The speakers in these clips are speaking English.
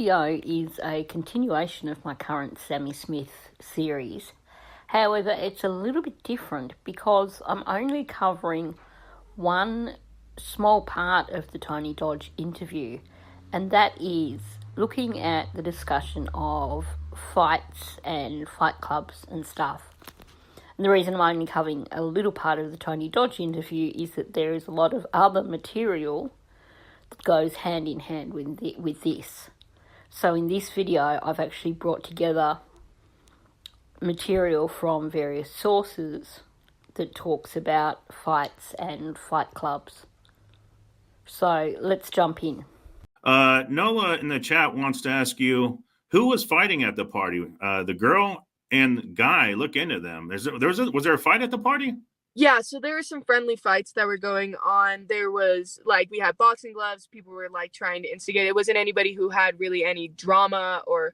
video is a continuation of my current Sami Smith series. However, it's a little bit different because I'm only covering one small part of the Tony Dodge interview, and that is looking at the discussion of fights and fight clubs and stuff. And the reason I'm only covering a little part of the Tony Dodge interview is that there is a lot of other material that goes hand in hand with this. So in this video, I've actually brought together material from various sources that talks about fights and fight clubs. So let's jump in. Noah in the chat wants to ask you, who was fighting at the party? The girl and guy, look into them. Was there a fight at the party? Yeah, so there were some friendly fights that were going on. There was, we had boxing gloves. People were, trying to instigate. It wasn't anybody who had really any drama or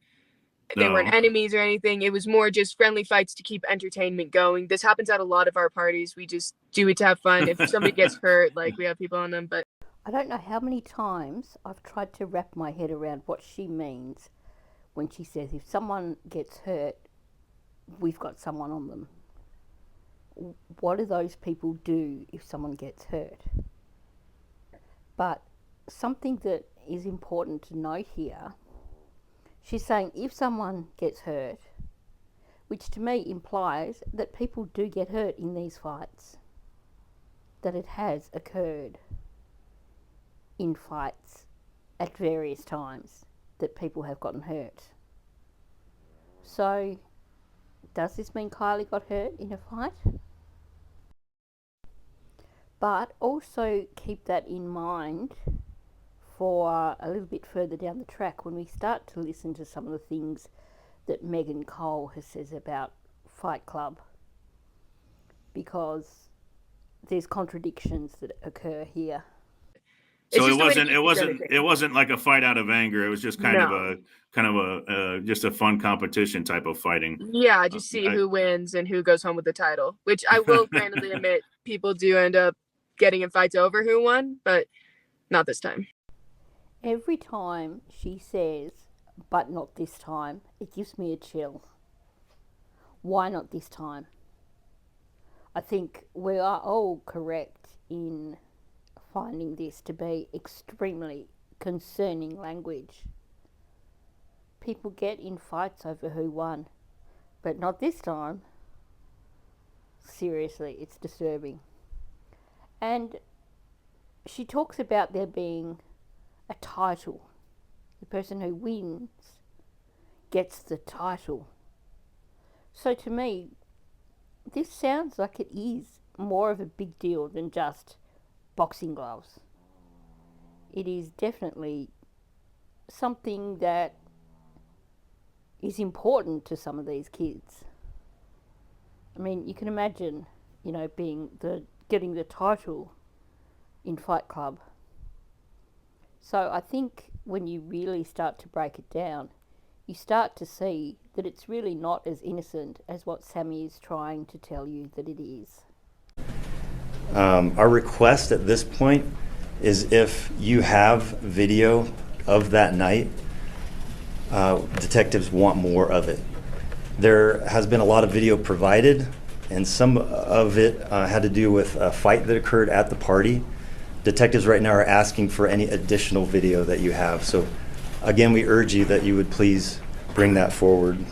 they weren't enemies or anything. It was more just friendly fights to keep entertainment going. This happens at a lot of our parties. We just do it to have fun. If somebody gets hurt, we have people on them. But I don't know how many times I've tried to wrap my head around what she means when she says if someone gets hurt, we've got someone on them. What do those people do if someone gets hurt? But something that is important to note here, she's saying if someone gets hurt, which to me implies that people do get hurt in these fights, that it has occurred in fights at various times that people have gotten hurt. So, does this mean Kylie got hurt in a fight? But also keep that in mind for a little bit further down the track when we start to listen to some of the things that Megan Cole has said about Fight Club, because there's contradictions that occur here. So it wasn't like a fight out of anger. It was just kind of just a fun competition type of fighting. Yeah, just see who wins and who goes home with the title, which I will candidly admit people do end up getting in fights over who won, but not this time. Every time she says, but not this time, it gives me a chill. Why not this time? I think we are all correct in finding this to be extremely concerning language. People get in fights over who won, but not this time. Seriously, it's disturbing. And she talks about there being a title. The person who wins gets the title. So to me, this sounds like it is more of a big deal than just boxing gloves. It is definitely something that is important to some of these kids. I mean, you can imagine, getting the title in Fight Club. So I think when you really start to break it down, you start to see that it's really not as innocent as what Sami is trying to tell you that it is. Our request at this point is if you have video of that night, detectives want more of it. There has been a lot of video provided, and some of it had to do with a fight that occurred at the party. Detectives right now are asking for any additional video that you have. So again, we urge you that you would please bring that forward.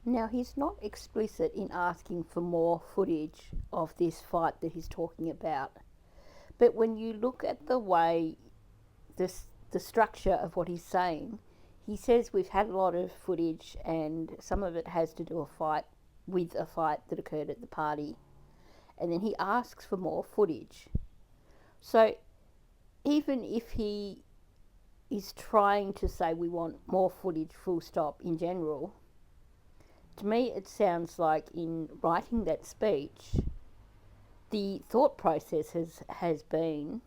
Now, he's not explicit in asking for more footage of this fight that he's talking about. But when you look at the way, the structure of what he's saying, he says we've had a lot of footage and some of it has to do with a fight that occurred at the party. And then he asks for more footage. So even if he is trying to say we want more footage full stop in general, to me it sounds like in writing that speech, the thought process has been,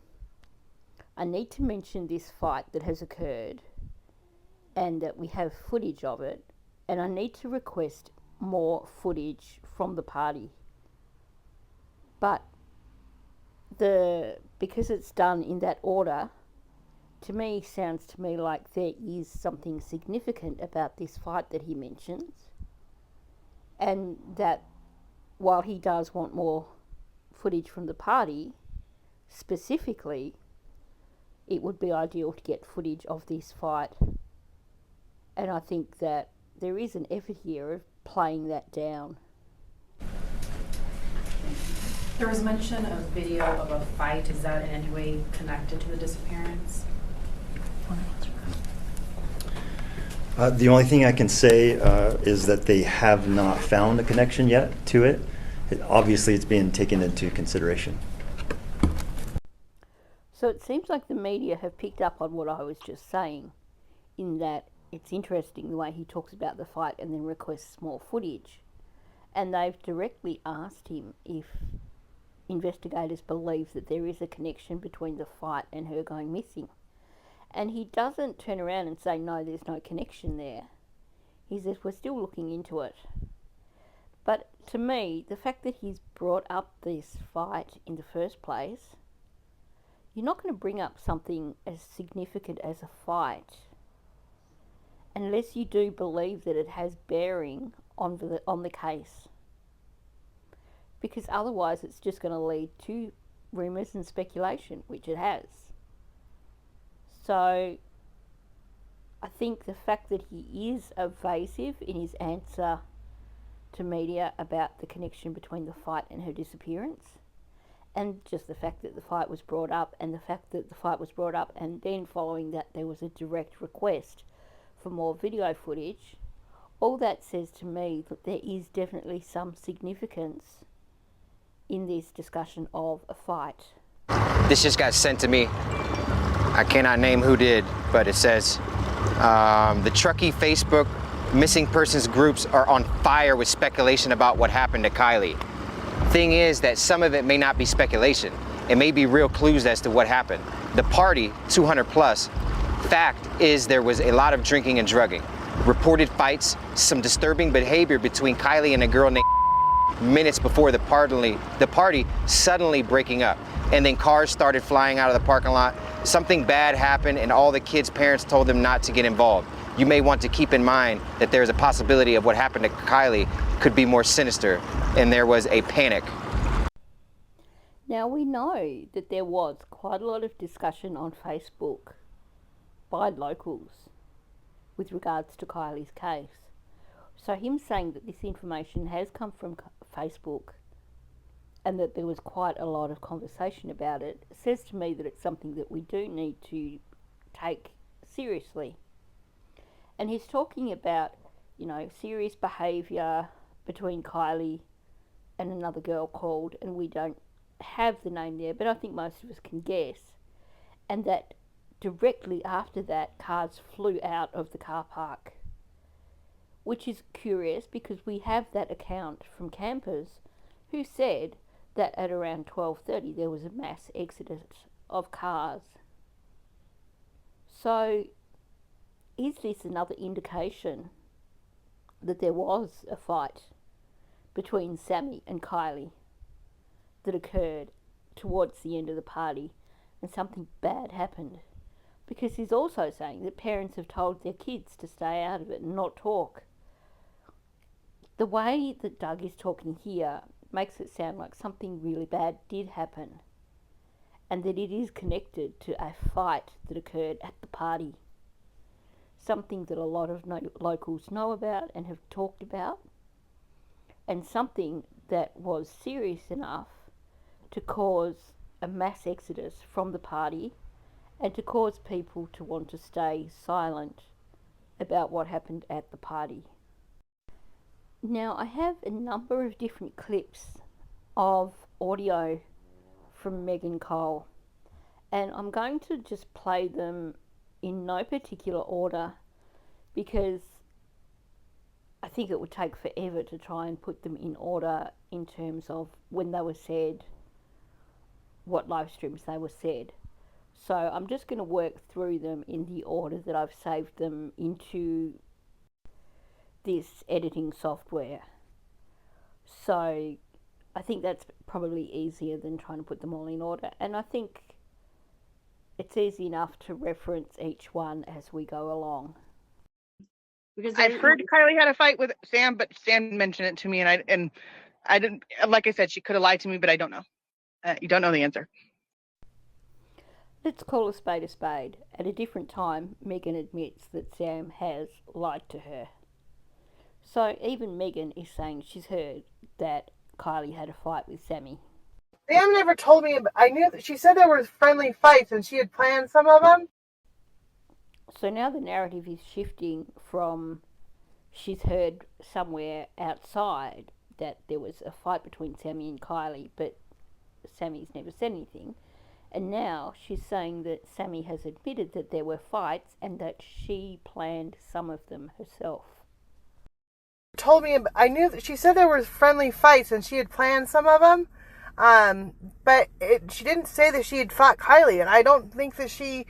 I need to mention this fight that has occurred and that we have footage of it, and I need to request more footage from the party. But because it's done in that order, to me sounds to me like there is something significant about this fight that he mentions, and that while he does want more footage from the party, specifically, it would be ideal to get footage of this fight. And I think that there is an effort here of playing that down. There was mention of video of a fight. Is that in any way connected to the disappearance? The only thing I can say is that they have not found a connection yet to it. Obviously, it's being taken into consideration. So it seems like the media have picked up on what I was just saying, in that it's interesting the way he talks about the fight and then requests more footage. And they've directly asked him if investigators believe that there is a connection between the fight and her going missing. And he doesn't turn around and say, no, there's no connection there. He says, we're still looking into it. But to me, the fact that he's brought up this fight in the first place, you're not going to bring up something as significant as a fight unless you do believe that it has bearing on the case. Because otherwise it's just going to lead to rumours and speculation, which it has. So I think the fact that he is evasive in his answer to media about the connection between the fight and her disappearance, and just the fact that the fight was brought up, and the fact that the fight was brought up and then following that there was a direct request for more video footage, all that says to me that there is definitely some significance in this discussion of a fight. This just got sent to me. I cannot name who did, but it says the Truckee Facebook missing persons groups are on fire with speculation about what happened to Kylie. Thing is that some of it may not be speculation. It may be real clues as to what happened. The party, 200 plus, fact is there was a lot of drinking and drugging. Reported fights, some disturbing behavior between Kylie and a girl named minutes before the party suddenly breaking up. And then cars started flying out of the parking lot. Something bad happened and all the kids' parents told them not to get involved. You may want to keep in mind that there's a possibility of what happened to Kylie could be more sinister, and there was a panic. Now we know that there was quite a lot of discussion on Facebook by locals with regards to Kylie's case. So him saying that this information has come from Facebook and that there was quite a lot of conversation about it says to me that it's something that we do need to take seriously. And he's talking about, serious behaviour between Kylie and another girl called, and we don't have the name there, but I think most of us can guess, and that directly after that, cars flew out of the car park, which is curious because we have that account from campers who said that at around 12:30 there was a mass exodus of cars. So is this another indication that there was a fight between Sami and Kylie that occurred towards the end of the party and something bad happened? Because he's also saying that parents have told their kids to stay out of it and not talk. The way that Doug is talking here makes it sound like something really bad did happen and that it is connected to a fight that occurred at the party. Something that a lot of locals know about and have talked about, and something that was serious enough to cause a mass exodus from the party and to cause people to want to stay silent about what happened at the party. Now, I have a number of different clips of audio from Megan Cole, and I'm going to just play them in no particular order because I think it would take forever to try and put them in order in terms of when they were said, what live streams they were said. So I'm just going to work through them in the order that I've saved them into this editing software. So I think that's probably easier than trying to put them all in order. And I think it's easy enough to reference each one as we go along. Because I've heard Kylie had a fight with Sam, but Sam mentioned it to me, and I didn't. Like I said, she could have lied to me, but I don't know. You don't know the answer. Let's call a spade a spade. At a different time, Megan admits that Sam has lied to her. So even Megan is saying she's heard that Kylie had a fight with Sami. Sam never told me. I knew that she said there were friendly fights and she had planned some of them. So now the narrative is shifting from she's heard somewhere outside that there was a fight between Sami and Kylie, but Sami's never said anything. And now she's saying that Sami has admitted that there were fights and that she planned some of them herself. Told me. I knew that she said there were friendly fights and she had planned some of them. But she didn't say that she had fought Kylie, and I don't think that she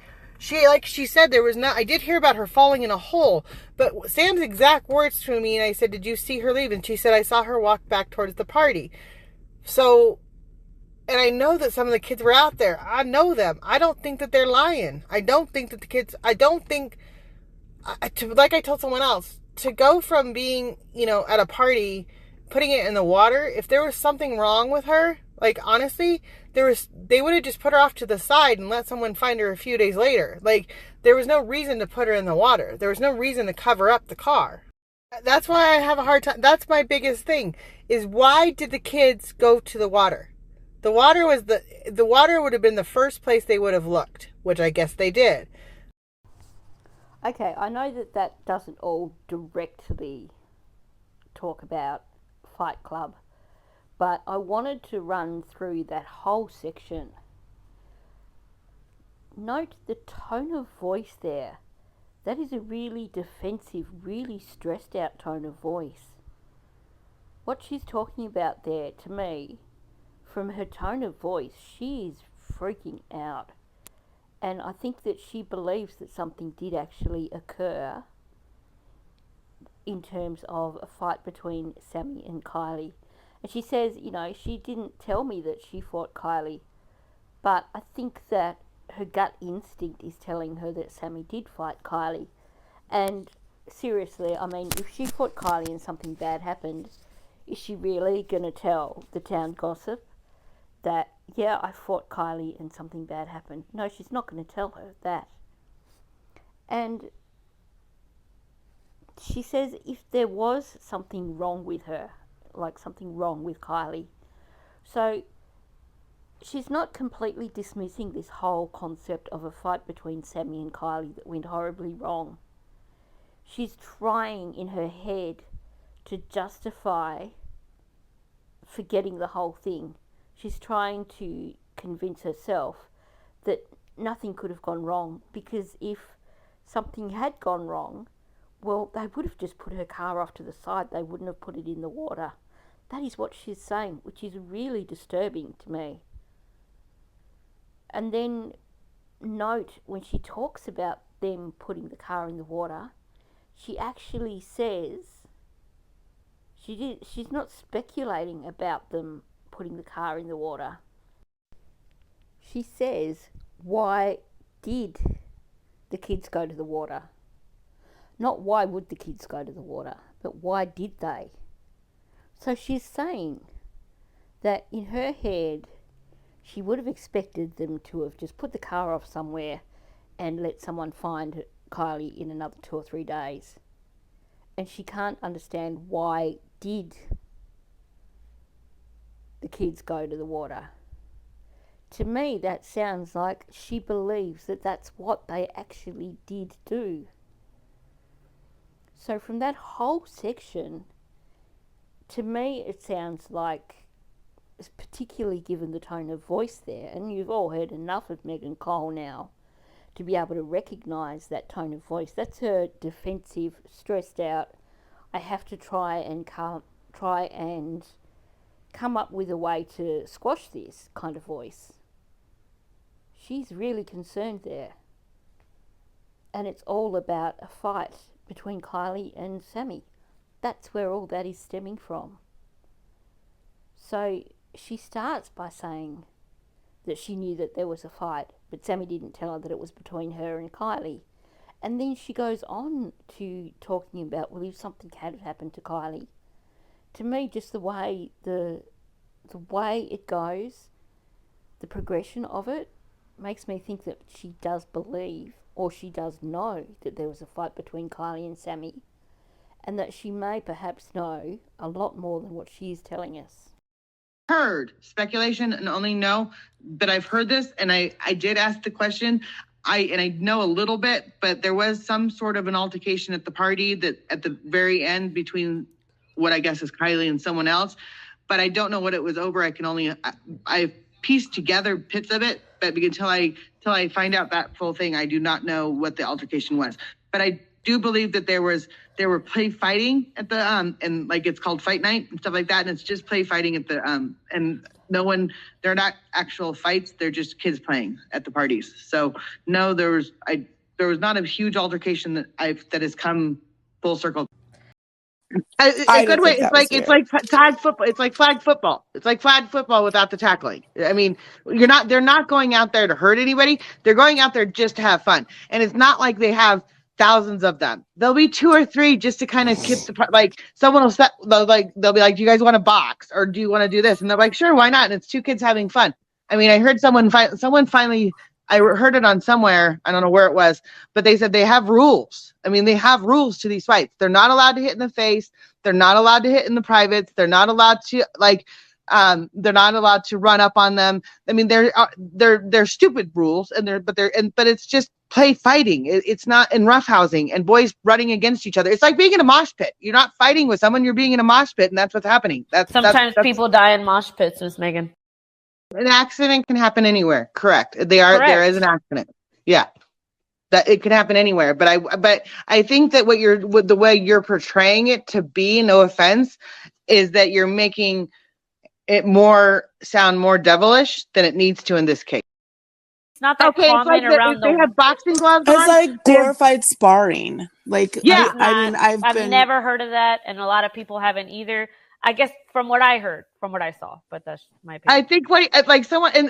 like she said there was not. I did hear about her falling in a hole, but Sam's exact words to me, and I said, "Did you see her leave?" And she said, "I saw her walk back towards the party." So, and I know that some of the kids were out there. I know them. I don't think that they're lying. I don't think that the kids. I don't think. Like I told someone else, to go from being, at a party, putting it in the water. If there was something wrong with her. Like, honestly, they would have just put her off to the side and let someone find her a few days later. Like, there was no reason to put her in the water. There was no reason to cover up the car. That's why I have a hard time. That's my biggest thing, is why did the kids go to the water? The water would have been the first place they would have looked, which I guess they did. Okay, I know that doesn't all directly talk about Fight Club, but I wanted to run through that whole section. Note the tone of voice there. That is a really defensive, really stressed out tone of voice. What she's talking about there, to me, from her tone of voice, she is freaking out. And I think that she believes that something did actually occur in terms of a fight between Sami and Kylie. And she says, she didn't tell me that she fought Kylie, but I think that her gut instinct is telling her that Sami did fight Kylie. And seriously, I mean, if she fought Kylie and something bad happened, is she really going to tell the town gossip that, yeah, I fought Kylie and something bad happened? No, she's not going to tell her that. And she says if there was something wrong with her, like something wrong with Kylie. So she's not completely dismissing this whole concept of a fight between Sami and Kylie that went horribly wrong. She's trying in her head to justify forgetting the whole thing. She's trying to convince herself that nothing could have gone wrong, because if something had gone wrong, well, they would have just put her car off to the side. They wouldn't have put it in the water. That is what she's saying, which is really disturbing to me. And then note when she talks about them putting the car in the water, she actually says she's not speculating about them putting the car in the water. She says, why did the kids go to the water? Not why would the kids go to the water, but why did they? So she's saying that in her head, she would have expected them to have just put the car off somewhere and let someone find Kylie in another 2 or 3 days. And she can't understand why did the kids go to the water. To me, that sounds like she believes that that's what they actually did do. So from that whole section, to me it sounds like, particularly given the tone of voice there, and you've all heard enough of Megan Cole now to be able to recognise that tone of voice. That's her defensive, stressed out, I have to try and come up with a way to squash this kind of voice. She's really concerned there. And it's all about a fight between Kylie and Sami. That's where all that is stemming from. So she starts by saying that she knew that there was a fight, but Sami didn't tell her that it was between her and Kylie. And then she goes on to talking about, well, if something had happened to Kylie. To me, just the way it goes, the progression of it, makes me think that she does believe, or she does know, that there was a fight between Kylie and Sami, and that she may perhaps know a lot more than what she is telling us. Heard speculation and only know, but I've heard this, and I did ask the question. I know a little bit, but there was some sort of an altercation at the party that at the very end between what I guess is Kylie and someone else, but I don't know what it was over. I can only I pieced together bits of it, but until I find out that full thing, I do not know what the altercation was. But I do believe that there were play fighting at the and like it's called fight night and stuff like that, and it's just play fighting at the and no one, they're not actual fights, they're just kids playing at the parties. So no, there was not a huge altercation that has come full circle. A good way. It's like tag football. It's like flag football. It's like flag football without the tackling. I mean, they're not going out there to hurt anybody. They're going out there just to have fun. And it's not like they have thousands of them. There'll be 2 or 3 just to kind of keep like someone will set. They'll be like, do you guys want to box or do you want to do this? And they're like, sure, why not? And it's 2 kids having fun. I mean, I heard someone finally. I heard it on somewhere. I don't know where it was, but they said they have rules. I mean, they have rules to these fights. They're not allowed to hit in the face. They're not allowed to hit in the privates. They're not allowed to they're not allowed to run up on them. I mean, they're stupid rules, but it's just play fighting. It's not in roughhousing and boys running against each other. It's like being in a mosh pit. You're not fighting with someone. You're being in a mosh pit, and that's what's happening. Sometimes people die in mosh pits, Miss Megan. An accident can happen anywhere. Correct. There is an accident. Yeah. That it could happen anywhere. But I think that the way you're portraying it to be, no offense, is that you're making it sound more devilish than it needs to in this case. It's not that common around they have boxing gloves It's on. like glorified sparring. Like, yeah. I've never heard of that, and a lot of people haven't either. I guess from what I heard, from what I saw, but that's my opinion. I think like someone and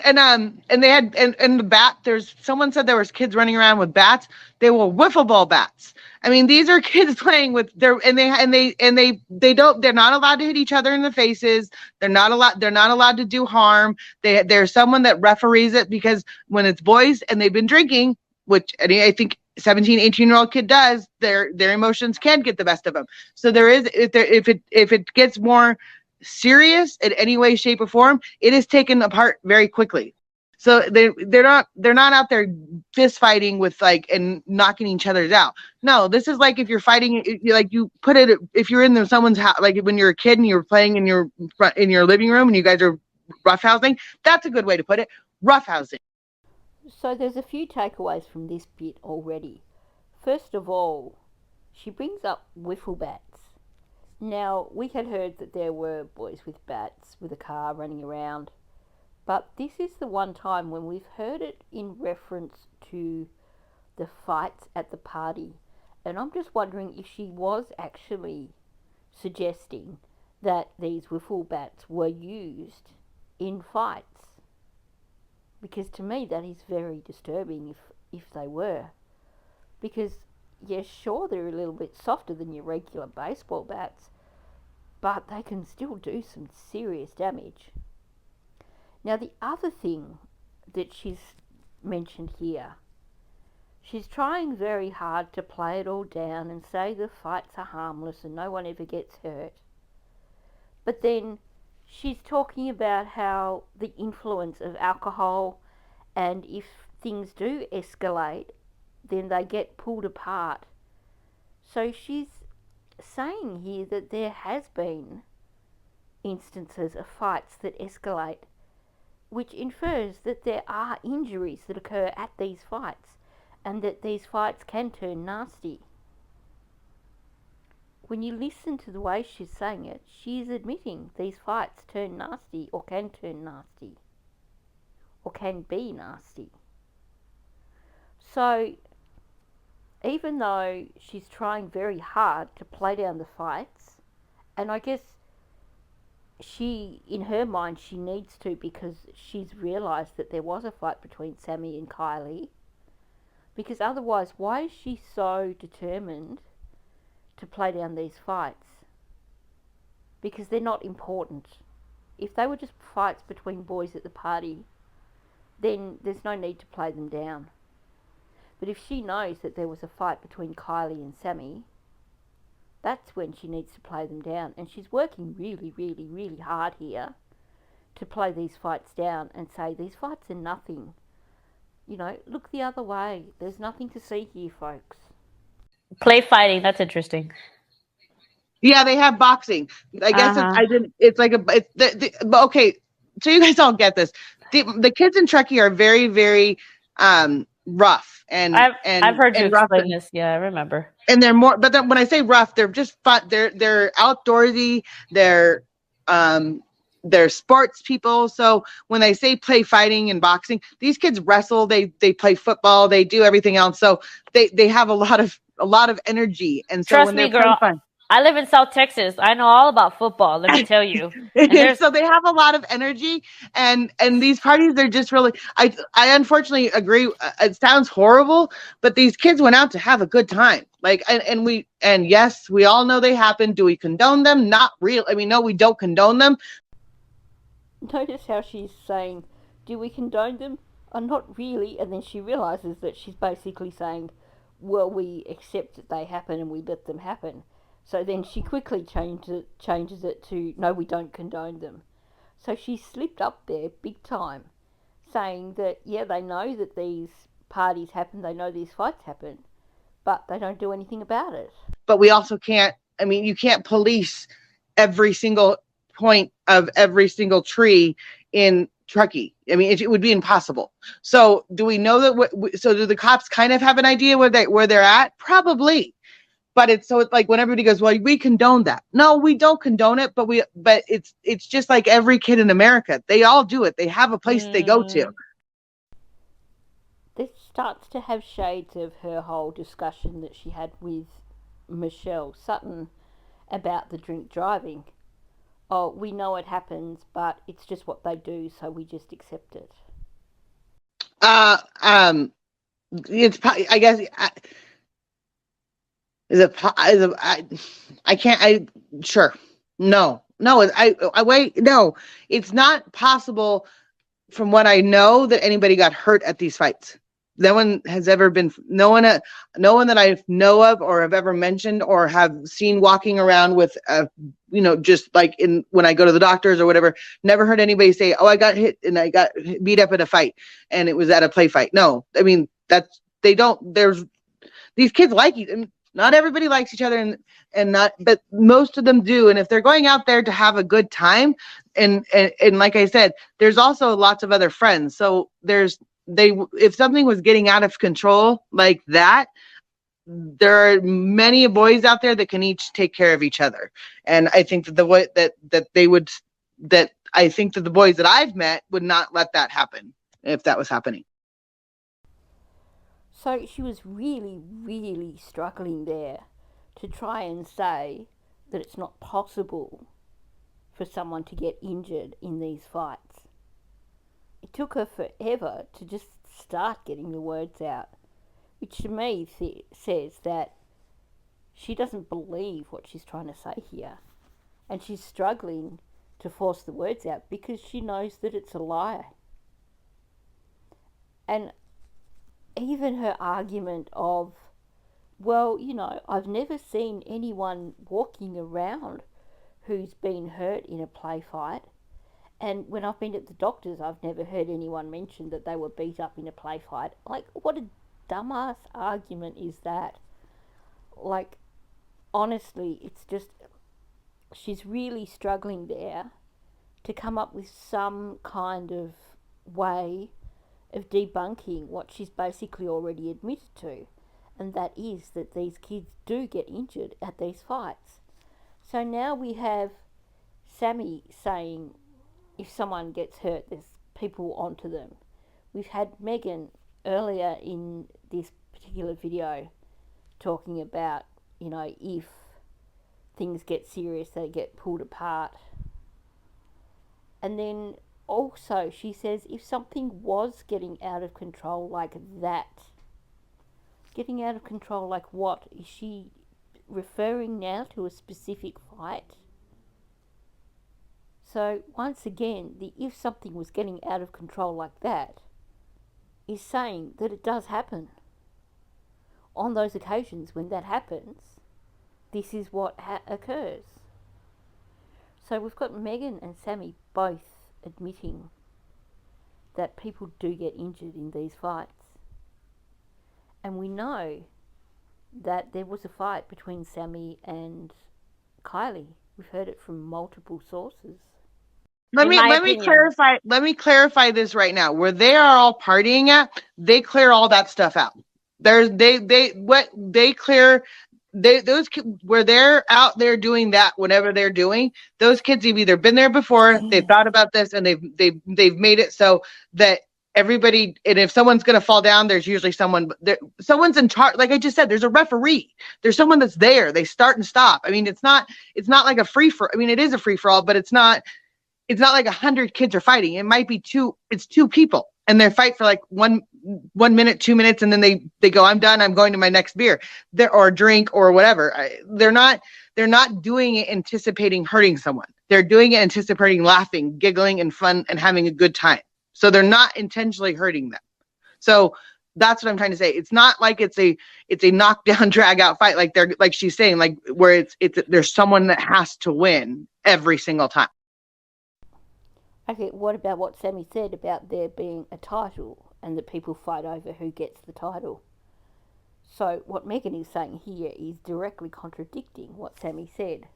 they had and the bat. Someone said there was kids running around with bats. They were wiffle ball bats. I mean, these are kids playing with they're not allowed to hit each other in the faces. They're not allowed to do harm. There's someone that referees it, because when it's boys and they've been drinking, which I think 17, 18-year-old kid does, their emotions can get the best of them. So if it gets more serious in any way, shape, or form, it is taken apart very quickly. So they're not out there fist fighting with and knocking each other out. No, this is like if you're fighting, you put it, if you're in someone's house, like when you're a kid and you're playing in your living room and you guys are roughhousing. That's a good way to put it. Roughhousing. So there's a few takeaways from this bit already. First of all, she brings up wiffle bats. Now, we had heard that there were boys with bats with a car running around, but this is the one time when we've heard it in reference to the fights at the party. And I'm just wondering if she was actually suggesting that these wiffle bats were used in fights. Because to me that is very disturbing if they were. Because, yes, sure, they're a little bit softer than your regular baseball bats, but they can still do some serious damage. Now, the other thing that she's mentioned here, she's trying very hard to play it all down and say the fights are harmless and no one ever gets hurt. But then she's talking about how the influence of alcohol, and if things do escalate, then they get pulled apart. So she's saying here that there has been instances of fights that escalate, which infers that there are injuries that occur at these fights, and that these fights can turn nasty. When you listen to the way she's saying it, she's admitting these fights turn nasty, or can turn nasty, or can be nasty. So, even though she's trying very hard to play down the fights, and I guess she, in her mind, she needs to, because she's realised that there was a fight between Sami and Kylie. Because otherwise, why is she so determined to play down these fights? Because they're not important. If they were just fights between boys at the party, then there's no need to play them down. But if she knows that there was a fight between Kylie and Sami, that's when she needs to play them down. And she's working really, really, really hard here to play these fights down and say, these fights are nothing. You know, look the other way. There's nothing to see here, folks. Play fighting, that's interesting. Yeah, they have boxing. I guess I didn't. It's like okay. So you guys all get this. The kids in Truckee are very, very rough and I've heard you rough explain this. Yeah, I remember. And they're more, but then when I say rough, they're just fun. They're outdoorsy. They're sports people. So when they say play fighting and boxing, these kids wrestle. They play football. They do everything else. So they have a lot of energy. And so Trust when me, they're girl. playing fun, I live in South Texas. I know all about football. Let me tell you. so they have a lot of energy, and these parties, they're just really. I unfortunately agree. It sounds horrible, but these kids went out to have a good time. Like, and yes, we all know they happen. Do we condone them? Not real. I mean, no, we don't condone them. Notice how she's saying, "Do we condone them?" Not really, and then she realizes that she's basically saying, "Well, we accept that they happen and we let them happen." So then she quickly changes it to, no, we don't condone them. So she slipped up there big time, saying that, yeah, they know that these parties happen, they know these fights happen, but they don't do anything about it. But we also can't, I mean, you can't police every single point of every single tree in Truckee. I mean, it would be impossible. So do we know that, so do the cops kind of have an idea where they're at? Probably. But it's like when everybody goes, well, we condone that. No, we don't condone it, but it's just like every kid in America. They all do it. They have a place they go to. This starts to have shades of her whole discussion that she had with Michelle Sutton about the drink driving. Oh, we know it happens, but it's just what they do, so we just accept it. It's, I guess. Sure. No, it's not possible from what I know that anybody got hurt at these fights. No one that I know of or have ever mentioned or have seen walking around with, just like when I go to the doctors or whatever, never heard anybody say, oh, I got hit and I got beat up at a fight and it was at a play fight. No, I mean, these kids like you. Not everybody likes each other but most of them do. And if they're going out there to have a good time, and like I said, there's also lots of other friends. So if something was getting out of control like that, there are many boys out there that can each take care of each other. And I think that I think that the boys that I've met would not let that happen if that was happening. So she was really, really struggling there to try and say that it's not possible for someone to get injured in these fights. It took her forever to just start getting the words out, which to me says that she doesn't believe what she's trying to say here. And she's struggling to force the words out because she knows that it's a lie. And even her argument of, well, I've never seen anyone walking around who's been hurt in a play fight. And when I've been at the doctors, I've never heard anyone mention that they were beat up in a play fight. Like, what a dumbass argument is that? Like, honestly, it's just, she's really struggling there to come up with some kind of way of debunking what she's basically already admitted to, and that is that these kids do get injured at these fights. So now we have Sami saying if someone gets hurt, there's people onto them. We've had Megan earlier in this particular video talking about, if things get serious, they get pulled apart. And then also she says if something was getting out of control like that, getting out of control like what? Is she referring now to a specific fight? So once again, the if something was getting out of control like that is saying that it does happen. On those occasions when that happens, this is what occurs. So we've got Megan and Sami both admitting that people do get injured in these fights. And we know that there was a fight between Sami and Kylie. We've heard it from multiple sources. Let me clarify this right now. Where they are all partying at, they clear all that stuff out. Those where they're out there doing that, whatever they're doing, those kids have either been there before, they've thought about this, and they've made it so that everybody, and if someone's going to fall down, there's usually someone's in charge. Like I just said, there's a referee. There's someone that's there. They start and stop. I mean, it's not like a free for. I mean, it is a free for all, but it's not like 100 kids are fighting. It might be it's two people, and they fight for like 1 minute, 2 minutes, and then they go, I'm done. I'm going to my next beer or drink or whatever. They're not doing it anticipating hurting someone. They're doing it anticipating laughing, giggling, and fun and having a good time. So they're not intentionally hurting them. So that's what I'm trying to say. It's not like it's a knockdown, drag out fight. Like she's saying, like where there's someone that has to win every single time. Okay, what about what Sami said about there being a title and that people fight over who gets the title? So what Megan is saying here is directly contradicting what Sami said.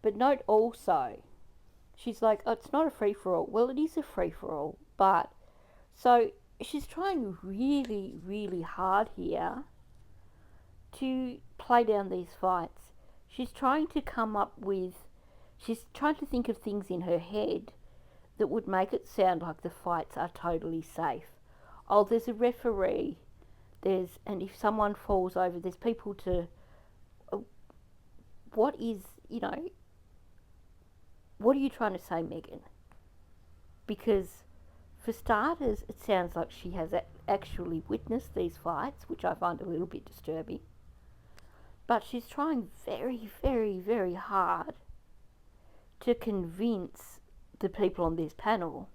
But note also, she's like, oh, it's not a free-for-all. Well, it is a free-for-all, but... So she's trying really, really hard here to play down these fights. She's trying to think of things in her head that would make it sound like the fights are totally safe. Oh, there's a referee, and if someone falls over, there's people to... What are you trying to say, Megan? Because for starters, it sounds like she has actually witnessed these fights, which I find a little bit disturbing. But she's trying very, very, very hard to convince the people on this panel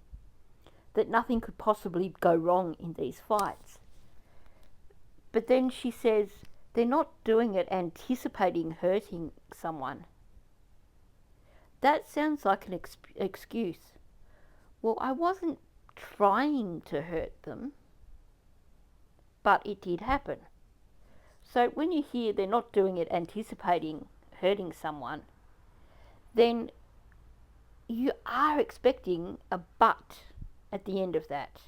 that nothing could possibly go wrong in these fights. But then she says they're not doing it anticipating hurting someone. That sounds like an excuse. Well, I wasn't trying to hurt them, but it did happen. So when you hear they're not doing it anticipating hurting someone, then you are expecting a but at the end of that.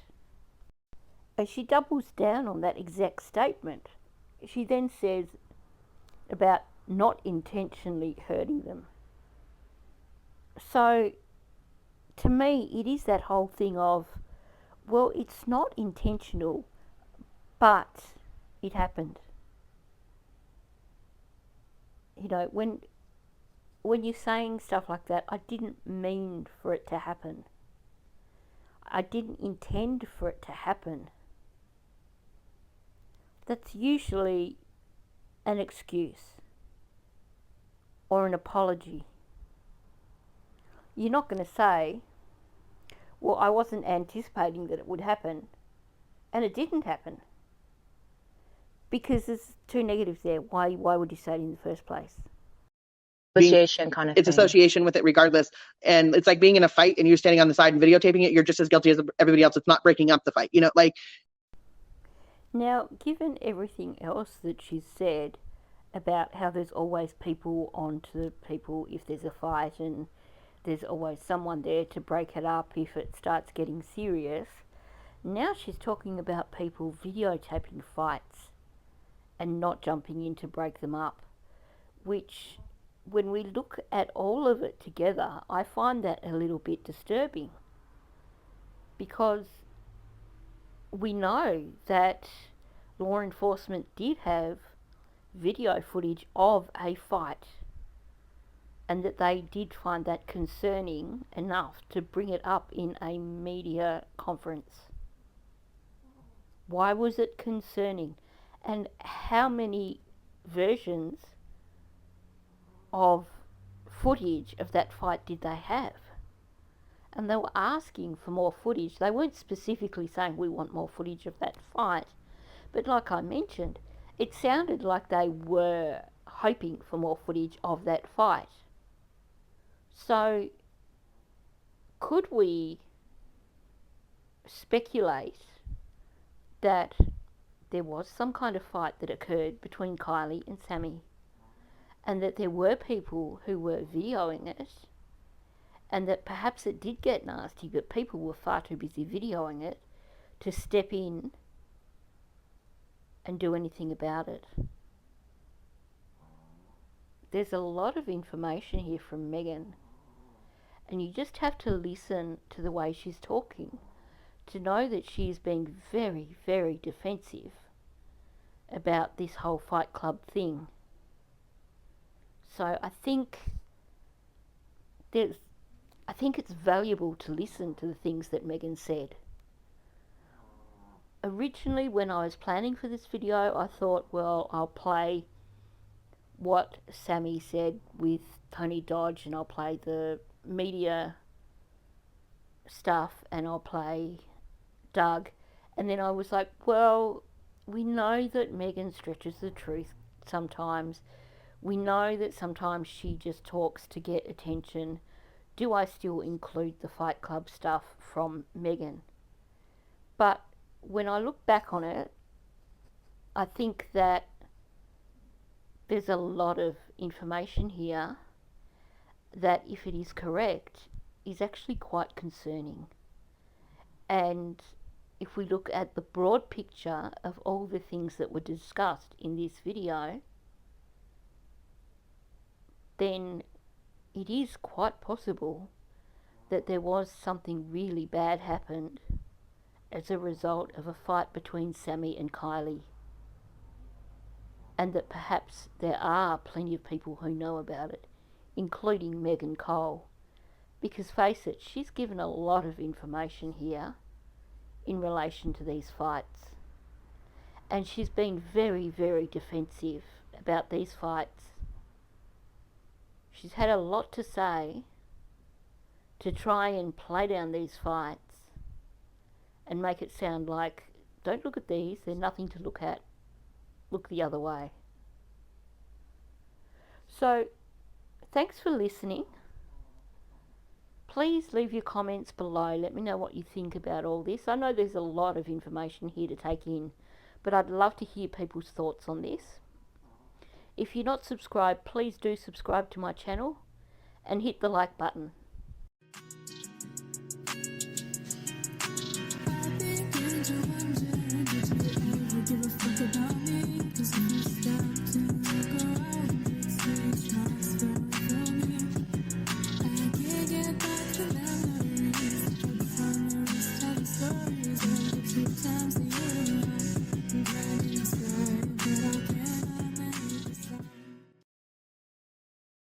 As she doubles down on that exact statement, she then says about not intentionally hurting them. So, to me, it is that whole thing of, well, it's not intentional, but it happened. You know, when you're saying stuff like that, I didn't mean for it to happen. I didn't intend for it to happen. That's usually an excuse or an apology. You're not going to say, well, I wasn't anticipating that it would happen, and it didn't happen. Because there's two negatives there. Why would you say it in the first place? Association kind of it's thing. Association with it regardless. And it's like being in a fight and you're standing on the side and videotaping it. You're just as guilty as everybody else. It's not breaking up the fight. You know, like. Now, given everything else that she's said about how there's always people onto people if there's a fight, and there's always someone there to break it up if it starts getting serious, now she's talking about people videotaping fights and not jumping in to break them up, which, when we look at all of it together, I find that a little bit disturbing, because we know that law enforcement did have video footage of a fight, and that they did find that concerning enough to bring it up in a media conference. Why was it concerning? And how many versions of footage of that fight did they have? And they were asking for more footage. They weren't specifically saying we want more footage of that fight, but like I mentioned, it sounded like they were hoping for more footage of that fight. So could we speculate that there was some kind of fight that occurred between Kylie and Sami, and that there were people who were videoing it, and that perhaps it did get nasty, but people were far too busy videoing it to step in and do anything about it? There's a lot of information here from Megan, and you just have to listen to the way she's talking to know that she is being very, very defensive about this whole Fight Club thing. So I think it's valuable to listen to the things that Megan said. Originally, when I was planning for this video, I thought, well, I'll play what Sami said with Tony Dodge, and I'll play the media stuff, and I'll play Doug. And then I was like, well, we know that Megan stretches the truth sometimes. We know that sometimes she just talks to get attention. Do I still include the Fight Club stuff from Megan? But when I look back on it, I think that there's a lot of information here that, if it is correct, is actually quite concerning. And if we look at the broad picture of all the things that were discussed in this video, then it is quite possible that there was something really bad happened as a result of a fight between Sami and Kylie, and that perhaps there are plenty of people who know about it, including Megan Cole, because face it, she's given a lot of information here in relation to these fights, and she's been very, very defensive about these fights. She's had a lot to say to try and play down these fights and make it sound like, don't look at these, they're nothing to look at, look the other way. So, thanks for listening. Please leave your comments below. Let me know what you think about all this. I know there's a lot of information here to take in, but I'd love to hear people's thoughts on this. If you're not subscribed, please do subscribe to my channel and hit the like button.